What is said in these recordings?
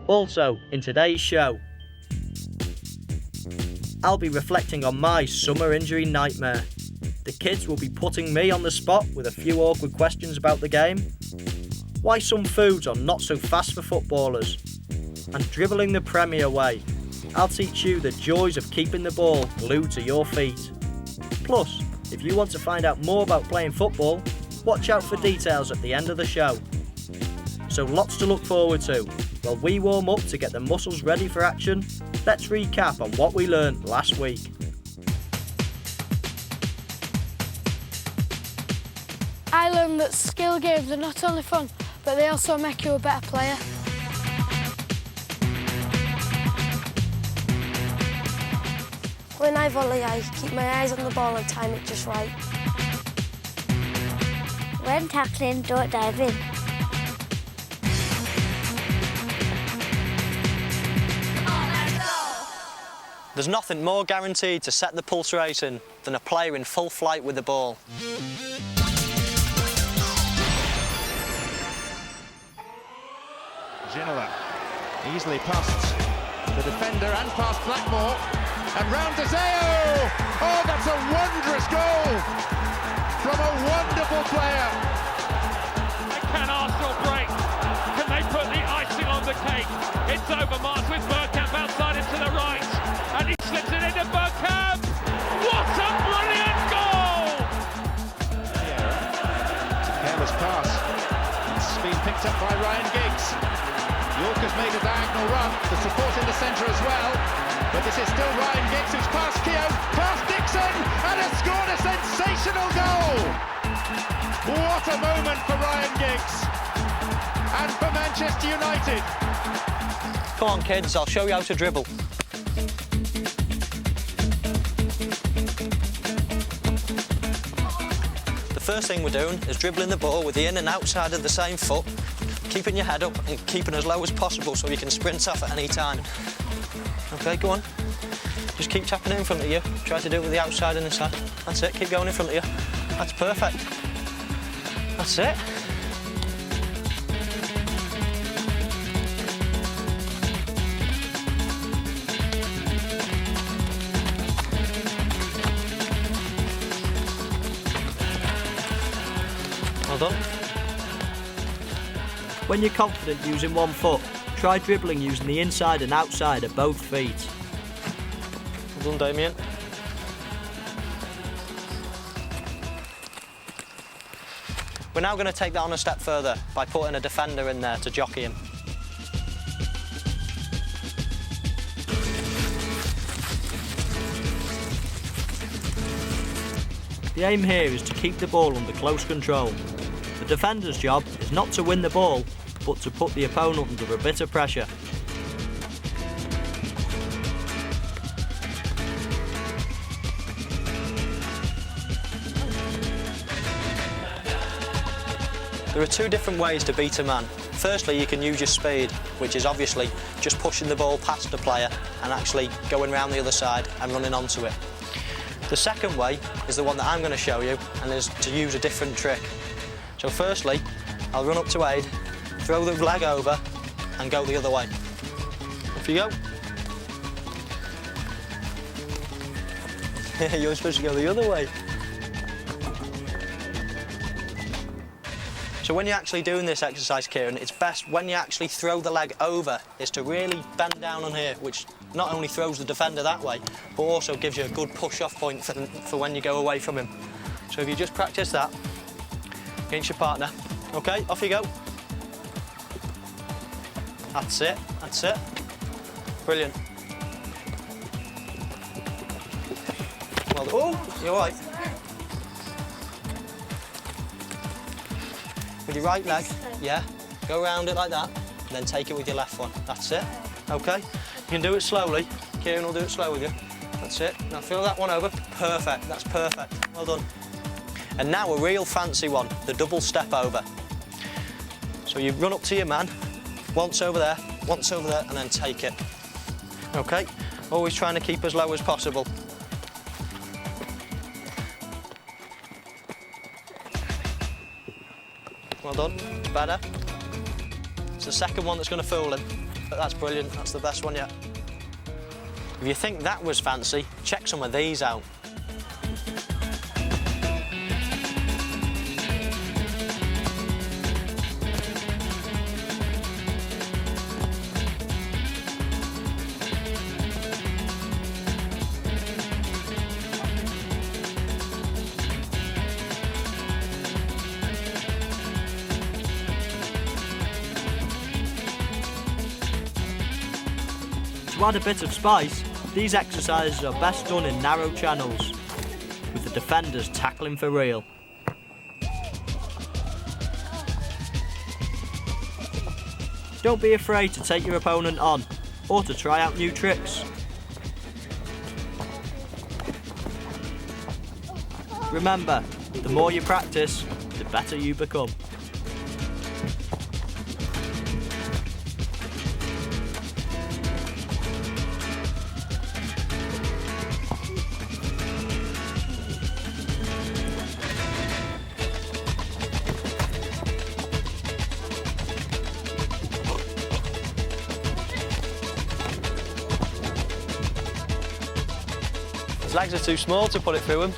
Also, in today's show, I'll be reflecting on my summer injury nightmare. The kids will be putting me on the spot with a few awkward questions about the game. Why some foods are not so fast for footballers. And dribbling the Premier way. I'll teach you the joys of keeping the ball glued to your feet. Plus, if you want to find out more about playing football, watch out for details at the end of the show. So lots to look forward to. While we warm up to get the muscles ready for action, let's recap on what we learned last week. I learned that skill games are not only fun, but they also make you a better player. When I volley, I keep my eyes on the ball and time it just right. When tackling, don't dive in. There's nothing more guaranteed to set the pulse racing than a player in full flight with the ball. Ginola easily past the defender and past Blackmore and round to Zeo. Oh, that's a wondrous goal from a wonderful player. Can Arsenal break? Can they put the icing on the cake? It's over. Marks with Bergkamp outside into the right, and he slips it into Bergkamp. What a brilliant goal! Yeah, it's a careless pass. It's been picked up by Ryan Giggs. York has made a diagonal run. The support in the centre as well. But this is still Ryan Giggs who's past Keogh, past Dixon, and has scored a sensational goal! What a moment for Ryan Giggs and for Manchester United. Come on kids, I'll show you how to dribble. The first thing we're doing is dribbling the ball with the in and outside of the same foot, keeping your head up and keeping as low as possible so you can sprint off at any time. Okay, go on. Just keep tapping it in front of you. Try to do it with the outside and inside. That's it, keep going in front of you. That's perfect. That's it. Well done. When you're confident using one foot, try dribbling using the inside and outside of both feet. Well done, Damien. We're now going to take that on a step further by putting a defender in there to jockey him. The aim here is to keep the ball under close control. The defender's job is not to win the ball, but to put the opponent under a bit of pressure. There are two different ways to beat a man. Firstly, you can use your speed, which is obviously just pushing the ball past the player and actually going round the other side and running onto it. The second way is the one that I'm going to show you, and is to use a different trick. So firstly, I'll run up to aid, throw the leg over and go the other way. Off you go. You're supposed to go the other way. So when you're actually doing this exercise, Kieran, it's best when you actually throw the leg over is to really bend down on here, which not only throws the defender that way, but also gives you a good push-off point for when you go away from him. So if you just practice that against your partner, OK, off you go. That's it, that's it. Brilliant. Well, oh, you're all right. With your right leg, yeah, go around it like that, and then take it with your left one. That's it, OK? You can do it slowly. Kieran will do it slow with you. That's it. Now throw that one over. Perfect, that's perfect. Well done. And now a real fancy one, the double step over. So you run up to your man, once over there, and then take it. OK? Always trying to keep as low as possible. Well done, better. It's the second one that's going to fool him. That's brilliant, that's the best one yet. If you think that was fancy, check some of these out. To add a bit of spice, these exercises are best done in narrow channels, with the defenders tackling for real. Don't be afraid to take your opponent on, or to try out new tricks. Remember, the more you practice, the better you become. His legs are too small to put it through him.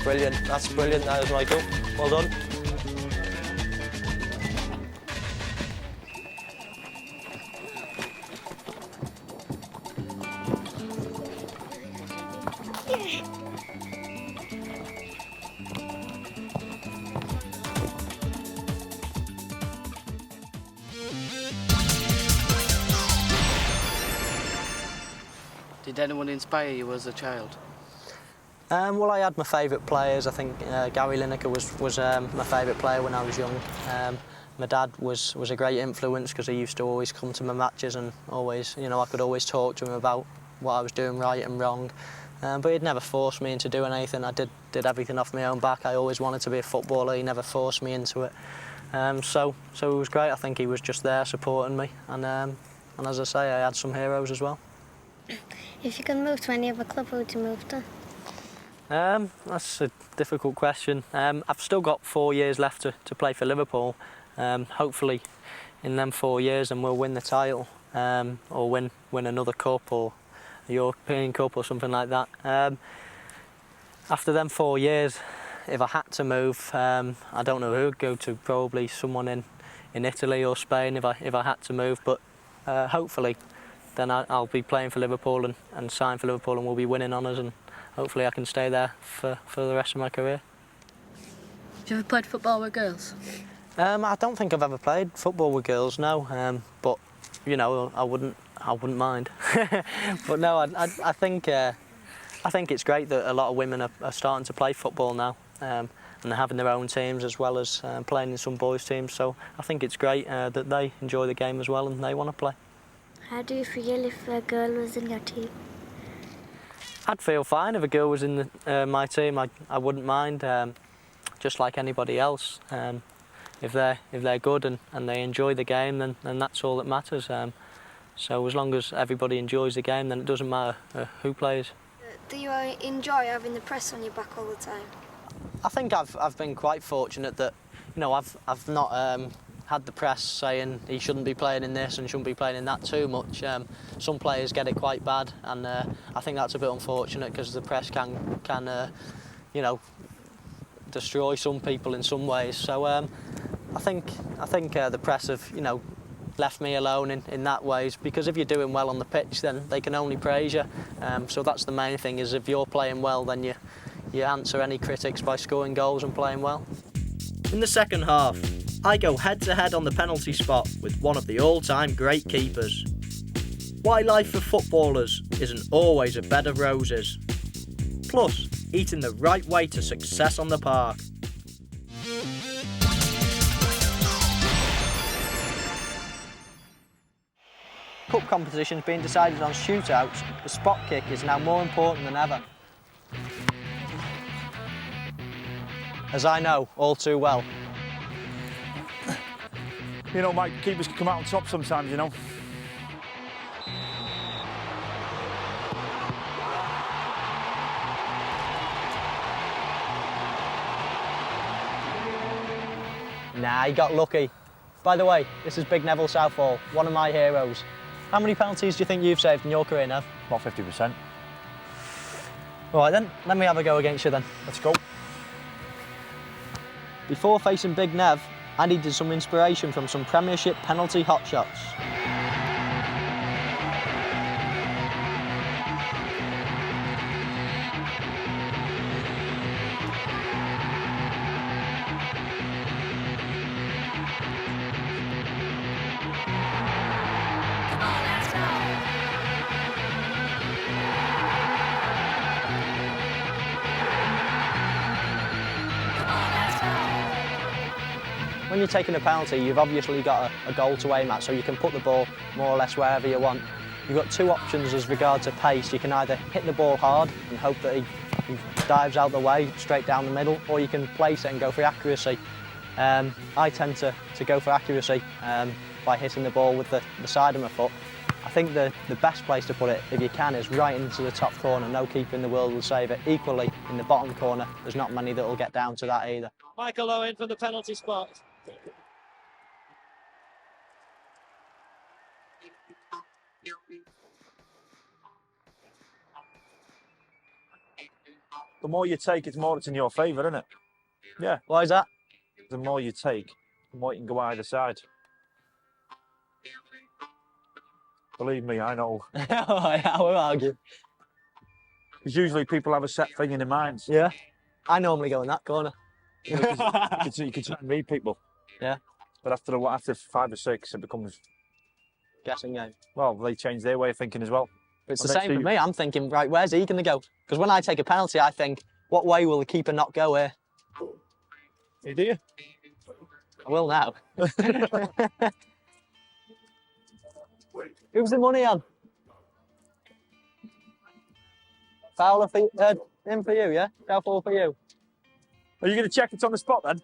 Brilliant, that's brilliant, that is Michael. Well done. Did anyone inspire you as a child? Well, I had my favourite players. I think Gary Lineker was my favourite player when I was young. My dad was a great influence because he used to always come to my matches and always, you know, I could always talk to him about what I was doing right and wrong. But he'd never forced me into doing anything. I did everything off my own back. I always wanted to be a footballer. He never forced me into it. So it was great. I think he was just there supporting me. And as I say, I had some heroes as well. If you could move to any other club, who would you move to? That's a difficult question. I've still got 4 years left to play for Liverpool. Hopefully in them 4 years and we'll win the title or win another cup or a European Cup or something like that. After them 4 years, if I had to move, I don't know who I'd go to, probably someone in Italy or Spain if I had to move, but hopefully then I'll be playing for Liverpool and sign for Liverpool and we'll be winning honours and hopefully I can stay there for the rest of my career. Have you ever played football with girls? I don't think I've ever played football with girls, no. But you know, I wouldn't mind. But no, I think it's great that a lot of women are starting to play football now, and they're having their own teams as well as playing in some boys' teams. So I think it's great that they enjoy the game as well and they want to play. How do you feel if a girl was in your team? I'd feel fine if a girl was in my team. I wouldn't mind, just like anybody else. If they're good and they enjoy the game, then that's all that matters. So as long as everybody enjoys the game, then it doesn't matter who plays. Do you enjoy having the press on your back all the time? I think I've been quite fortunate that, you know, I've not had the press saying he shouldn't be playing in this and shouldn't be playing in that too much. Some players get it quite bad, and I think that's a bit unfortunate because the press can you know, destroy some people in some ways. So I think the press have, you know, left me alone in that ways, because if you're doing well on the pitch, then they can only praise you. So that's the main thing, is if you're playing well, then you answer any critics by scoring goals and playing well. In the second half, I go head-to-head on the penalty spot with one of the all-time great keepers. Why life for footballers isn't always a bed of roses. Plus, eating the right way to success on the park. Cup competitions being decided on shootouts, the spot kick is now more important than ever. As I know all too well. You know, Mike, keepers can come out on top sometimes, you know. Nah, he got lucky. By the way, this is Big Neville Southall, one of my heroes. How many penalties do you think you've saved in your career, Nev? About 50%. All right then, let me have a go against you then. Let's go. Before facing Big Nev, I needed some inspiration from some Premiership penalty hotshots. When you're taking a penalty, you've obviously got a goal to aim at, so you can put the ball more or less wherever you want. You've got two options as regards to pace. You can either hit the ball hard and hope that he dives out the way, straight down the middle, or you can place it and go for accuracy. I tend to go for accuracy by hitting the ball with the side of my foot. I think the best place to put it, if you can, is right into the top corner. No keeper in the world will save it. Equally, in the bottom corner, there's not many that will get down to that either. Michael Owen from the penalty spot. The more you take, it's more it's in your favour, isn't it? Yeah. Why is that? The more you take, the more you can go either side. Believe me, I know. I will argue. Because usually people have a set thing in their minds. Yeah. I normally go in that corner. You can try and read people. Yeah. But after 5 or 6, it becomes... Guessing game. Well, they change their way of thinking as well. It's the same for me. I'm thinking, right, where's he going to go? Because when I take a penalty, I think, what way will the keeper not go here? You do you? I will now. Who's the money on? Fowler for him for you, yeah? Southall for you. Are you going to check it on the spot then?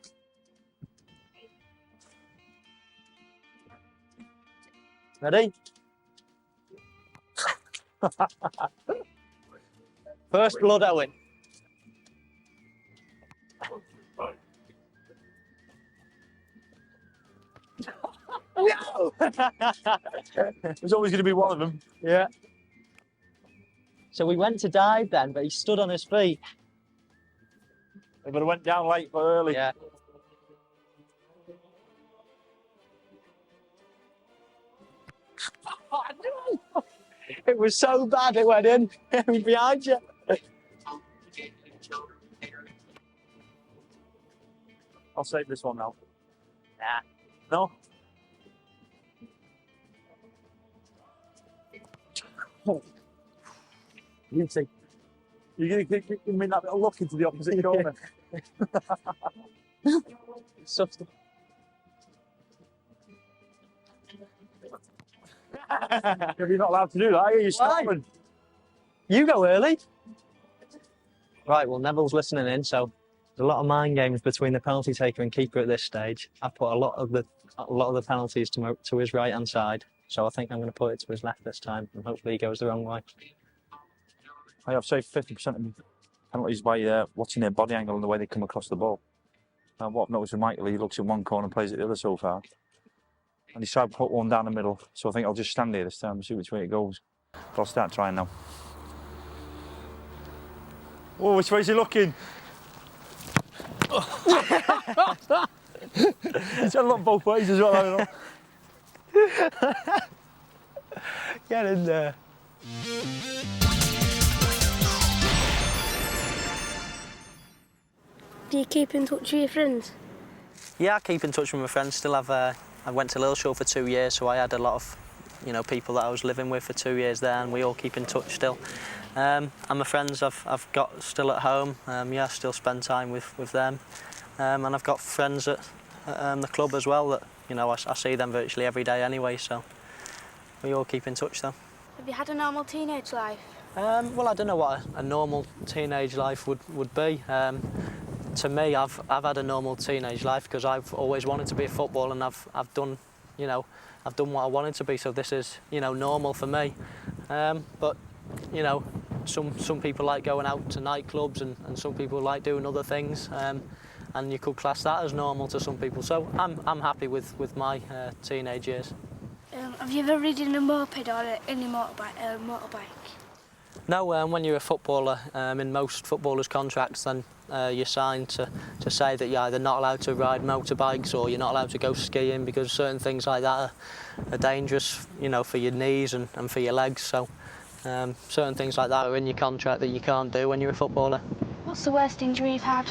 Ready? First blood, Owen. No! There's always going to be one of them. Yeah. So we went to dive then, but he stood on his feet. They would have went down late but early. Yeah. Oh, no! It was so bad it went in. It was behind you. I'll save this one now. Nah. No? You see, you're going to give me that little look into the opposite corner. You're not allowed to do that, are you? You're stopping. You go early. Right, well, Neville's listening in, so there's a lot of mind games between the penalty taker and keeper at this stage. I've put a lot of the penalties to his right-hand side, so I think I'm going to put it to his left this time, and hopefully he goes the wrong way. I have saved 50% of penalties by watching their body angle and the way they come across the ball. What I've noticed with Michael, he looks at one corner and plays at the other so far. And he tried to put one down the middle, so I think I'll just stand here this time and see which way it goes. But I'll start trying now. Oh, which way is he looking? He's had a look both ways as well, I don't know. Get in there. Do you keep in touch with your friends? Yeah, I keep in touch with my friends. Still have. I went to Lilleshall for 2 years, so I had a lot of, people that I was living with for 2 years there, and we all keep in touch still. And my friends I've got still at home. I still spend time with them. And I've got friends at the club as well that I see them virtually every day anyway. So we all keep in touch though. Have you had a normal teenage life? Well, I don't know what a normal teenage life would be. To me, I've had a normal teenage life because I've always wanted to be a footballer, and I've done what I wanted to be. So this is normal for me. But some people like going out to nightclubs, and some people like doing other things. and you could class that as normal to some people. So I'm happy with my teenage years. Have you ever ridden a moped or any motorbike? No, when you're a footballer, in most footballers' contracts, then you're signed to say that you're either not allowed to ride motorbikes or you're not allowed to go skiing, because certain things like that are dangerous, you know, for your knees and for your legs. So certain things like that are in your contract that you can't do when you're a footballer. What's the worst injury you've had?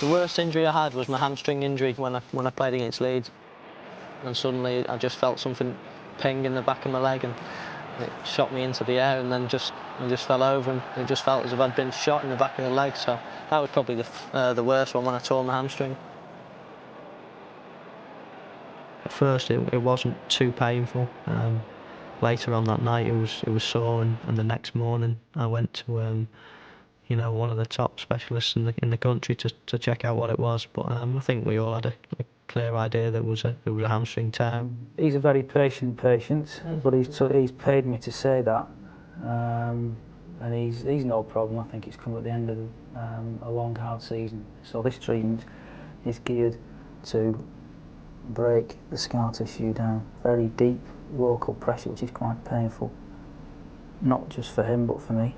The worst injury I had was my hamstring injury when I played against Leeds, and suddenly I just felt something ping in the back of my leg, and it shot me into the air, and then I just fell over, and it just felt as if I'd been shot in the back of the leg. So that was probably the worst one, when I tore my hamstring. At first it wasn't too painful. Later on that night it was sore, and the next morning I went to you know, one of the top specialists in the country to check out what it was. But I think we all had a clear idea that it was a hamstring tear. He's a very patient patient, but he's paid me to say that, and he's no problem. I think it's come at the end of a long hard season. So this treatment is geared to break the scar tissue down. Very deep local pressure, which is quite painful, not just for him but for me.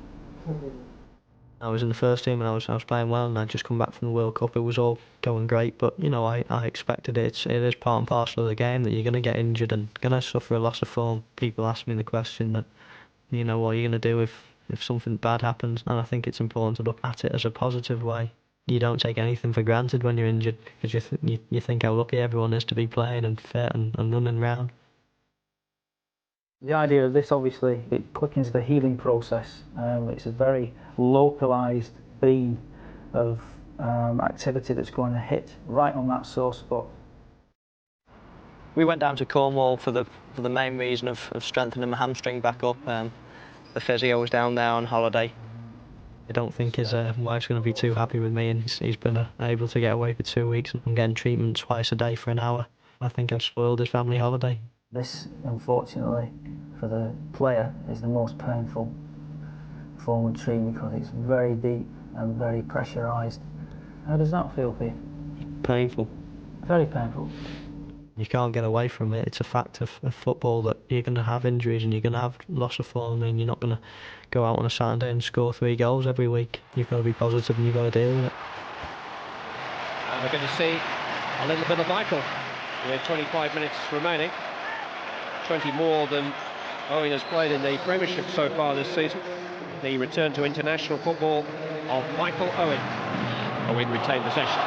I was in the first team and I was playing well, and I'd just come back from the World Cup. It was all going great, but you know, I expected it. It is part and parcel of the game that you're going to get injured and going to suffer a loss of form. People ask me the question that, you know, what are you going to do if something bad happens? And I think it's important to look at it as a positive way. You don't take anything for granted when you're injured, because you think how lucky everyone is to be playing and fit and running around. The idea of this, obviously, it quickens the healing process. It's a very localised beam of activity that's going to hit right on that sore spot. We went down to Cornwall for the main reason of strengthening my hamstring back up. The physio was down there on holiday. I don't think his wife's going to be too happy with me, and he's been able to get away for 2 weeks and getting treatment twice a day for an hour. I think I've spoiled his family holiday. This, unfortunately, for the player, is the most painful form of treatment because it's very deep and very pressurised. How does that feel for you? Painful. Very painful. You can't get away from it. It's a fact of football that you're going to have injuries and you're going to have loss of form, and you're not going to go out on a Saturday and score 3 goals every week. You've got to be positive and you've got to deal with it. And we're going to see a little bit of Michael with 25 minutes remaining. 20 more than Owen has played in the Premiership so far this season. The return to international football of Michael Owen. Owen retained possession.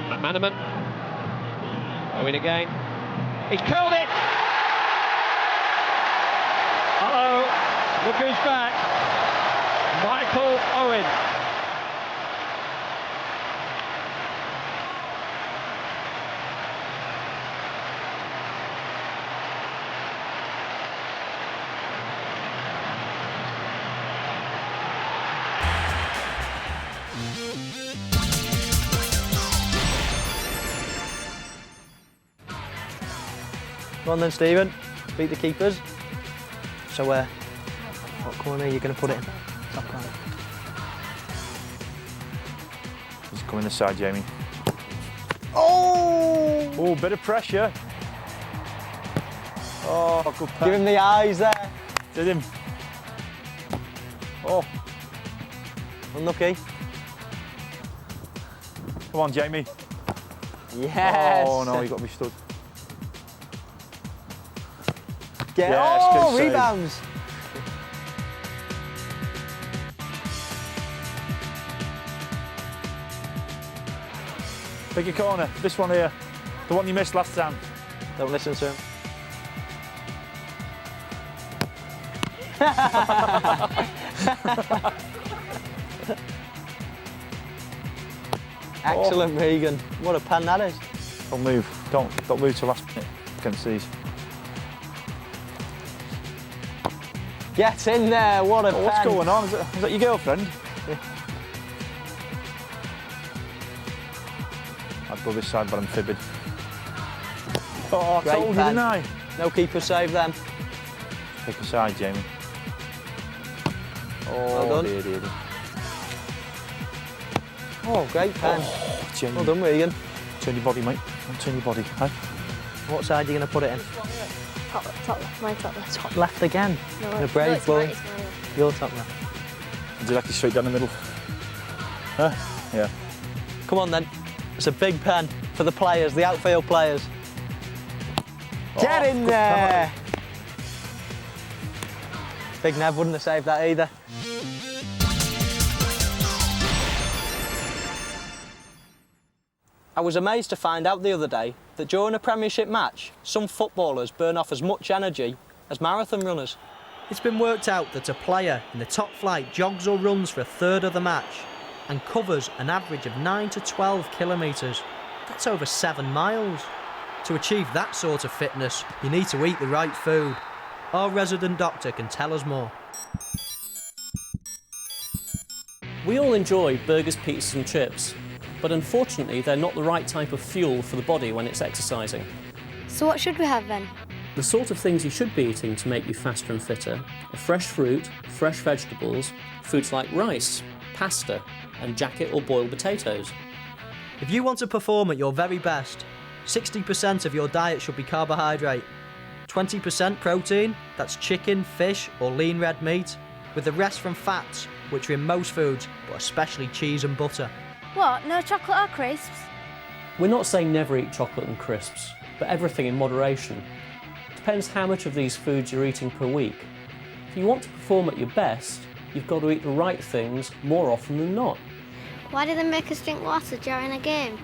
McManaman. Owen again. He's curled it! Uh-oh, look who's back. Michael Owen. Come on then, Stephen. Beat the keepers. So what corner are you going to put it in? Top corner. He's coming this side, Jamie. Oh! Oh, bit of pressure. Oh, good pass. Give him the eyes there. Did him. Oh. Unlucky. Come on, Jamie. Yes. Oh, no, he got me stood. Yes, rebounds. Pick a corner. This one here. The one you missed last time. Don't listen to him. Excellent, Regan. What a pen that is. Don't move. Don't move till last minute against these. Get in there, what a pen. What's going on? Is that your girlfriend? Yeah. I'd go this side, but I'm fibbing. Oh, I Great told you, pen. didn't I? No keeper save them. Pick a side, Jamie. Well done. Dear. Oh, great pen. Well done, Regan. Turn your body, mate. Turn your body. Hey? What side are you going to put it in? Top left, my top left. Top left again. No, In a brave it's ball. mine. Your top left. Directly straight down the middle. Huh? Yeah. Come on then. It's a big pen for the players, the outfield players. Get in there! Big Nev wouldn't have saved that either. I was amazed to find out the other day that during a Premiership match, some footballers burn off as much energy as marathon runners. It's been worked out that a player in the top flight jogs or runs for a third of the match and covers an average of 9 to 12 kilometres. That's over 7 miles. To achieve that sort of fitness, you need to eat the right food. Our resident doctor can tell us more. We all enjoy burgers, pizzas and chips, but unfortunately they're not the right type of fuel for the body when it's exercising. So what should we have then? The sort of things you should be eating to make you faster and fitter are fresh fruit, fresh vegetables, foods like rice, pasta and jacket or boiled potatoes. If you want to perform at your very best, 60% of your diet should be carbohydrate, 20% protein, that's chicken, fish or lean red meat, with the rest from fats, which are in most foods, but especially cheese and butter. What, no chocolate or crisps? We're not saying never eat chocolate and crisps, but everything in moderation. Depends how much of these foods you're eating per week. If you want to perform at your best, you've got to eat the right things more often than not. Why do they make us drink water during a game?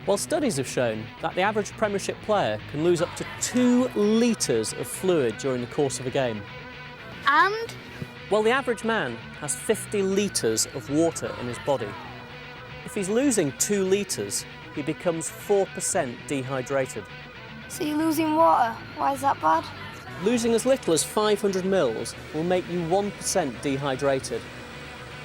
Well, studies have shown that the average Premiership player can lose up to 2 litres of fluid during the course of a game. And? Well, the average man has 50 litres of water in his body. If he's losing 2 litres, he becomes 4% dehydrated. So you're losing water. Why is that bad? Losing as little as 500 mils will make you 1% dehydrated.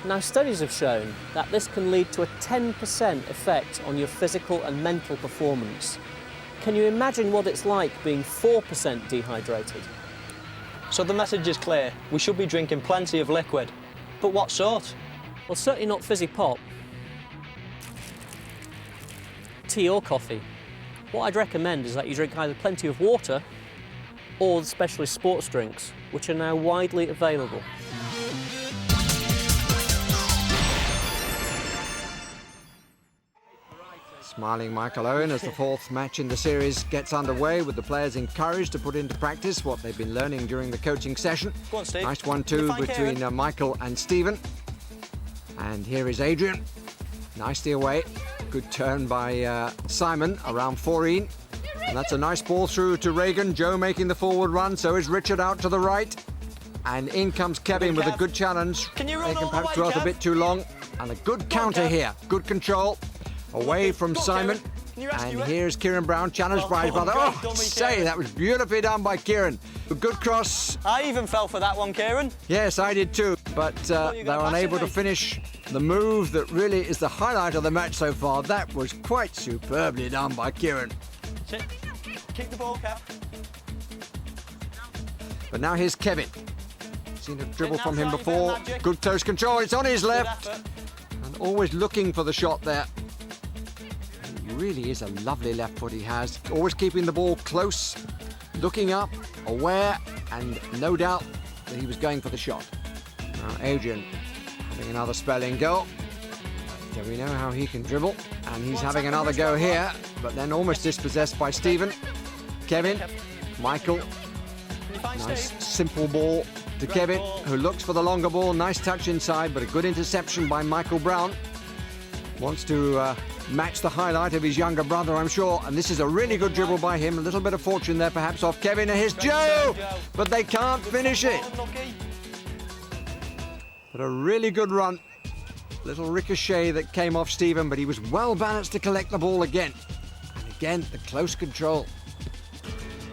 Now, studies have shown that this can lead to a 10% effect on your physical and mental performance. Can you imagine what it's like being 4% dehydrated? So the message is clear, we should be drinking plenty of liquid. But what sort? Well, certainly not fizzy pop, tea or coffee. What I'd recommend is that you drink either plenty of water or the specialist sports drinks, which are now widely available. Smiling Michael Owen as the fourth match in the series gets underway, with the players encouraged to put into practice what they've been learning during the coaching session. Go on, Steve. Nice 1-2 between Michael and Stephen. And here is Adrian. Nicely away. Good turn by Simon around Foreen. And that's a nice ball through to Regan. Joe making the forward run. So is Richard out to the right. And in comes Kevin with a good challenge. Can you run They can all the perhaps way, throw out a Kev? bit too long. And a good counter here. Good control. Away from Simon. And here's Kieran Brown, challenged by his brother. great Oh, dummy, say, Kieran. that was beautifully done by Kieran. A good cross. I even fell for that one, Kieran. Yes, I did too. But you got they're unable to massive, finish the move that really is the highlight of the match so far. That was quite superbly done by Kieran. That's it. Kick the ball, Kev. But now here's Kevin. Seen a dribble Now from him try before. magic. Good close control. It's on his Good left. effort. And always looking for the shot there. He really is a lovely left foot he has. Always keeping the ball close, looking up, aware, and no doubt that he was going for the shot. Now Adrian having another spell in goal. Do we know how he can dribble? And he's having another go here, but then almost dispossessed by Stephen. Kevin, Michael. Nice simple ball to Kevin, who looks for the longer ball. Nice touch inside, but a good interception by Michael Brown. Wants to match the highlight of his younger brother, I'm sure. And this is a really good dribble by him. A little bit of fortune there, perhaps, off Kevin. And here's Joe! But they can't finish it. But a really good run. Little ricochet that came off Stephen, but he was well balanced to collect the ball again. And again, the close control.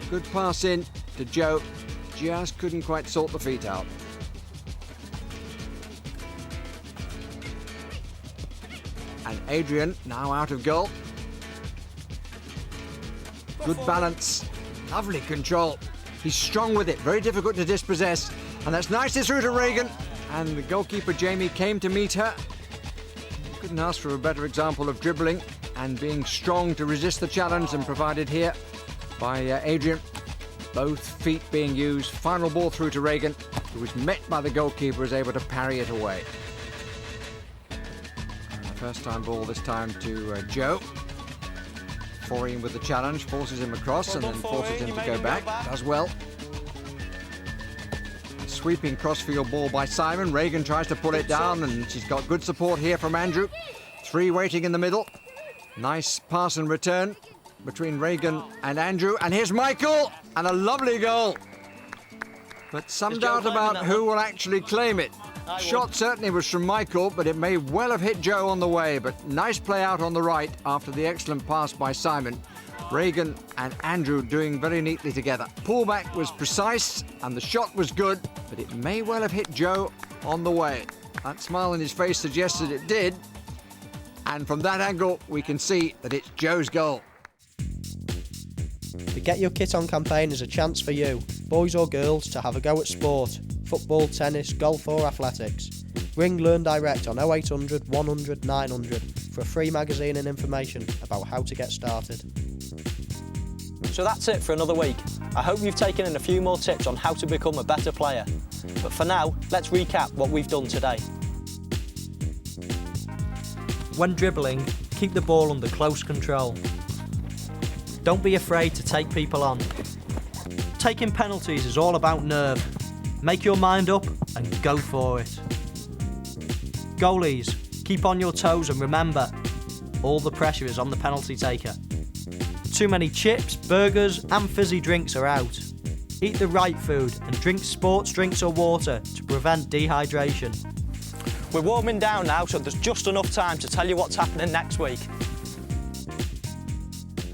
Good pass in to Joe. Just couldn't quite sort the feet out. And Adrian now out of goal. Good balance. Lovely control. He's strong with it. Very difficult to dispossess. And that's nicely through to Regan. and the goalkeeper Jamie came to meet her. Couldn't ask for a better example of dribbling and being strong to resist the challenge than provided here by Adrian. Both feet being used. Final ball through to Reagan, who was met by the goalkeeper, is able to parry it away. First time ball this time to Joe. Forian with the challenge, forces him across and then forces him to go back. Does well. Sweeping crossfield ball by Simon. Reagan tries to pull it down and she's got good support here from Andrew. 3 waiting in the middle. Nice pass and return between Reagan and Andrew. And here's Michael, and a lovely goal. But some doubt about who will actually claim it. Shot certainly was from Michael, but it may well have hit Joe on the way. But nice play out on the right after the excellent pass by Simon. Reagan and Andrew doing very neatly together. Pullback was precise and the shot was good, but it may well have hit Joe on the way. That smile on his face suggested it did. And from that angle, we can see that it's Joe's goal. The Get Your Kit On campaign is a chance for you, boys or girls, to have a go at sport. Football, tennis, golf or athletics. Ring Learn Direct on 0800 100 900 for a free magazine and information about how to get started. So that's it for another week. I hope you've taken in a few more tips on how to become a better player. But for now, let's recap what we've done today. When dribbling, keep the ball under close control. Don't be afraid to take people on. Taking penalties is all about nerve. Make your mind up and go for it. Goalies, keep on your toes and remember, all the pressure is on the penalty taker. Too many chips, burgers and fizzy drinks are out. Eat the right food and drink sports drinks or water to prevent dehydration. We're warming down now, so there's just enough time to tell you what's happening next week.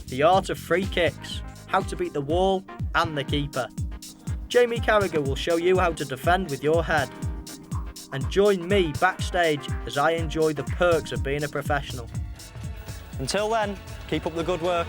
The art of free kicks, how to beat the wall and the keeper. Jamie Carragher will show you how to defend with your head. And join me backstage as I enjoy the perks of being a professional. Until then, keep up the good work.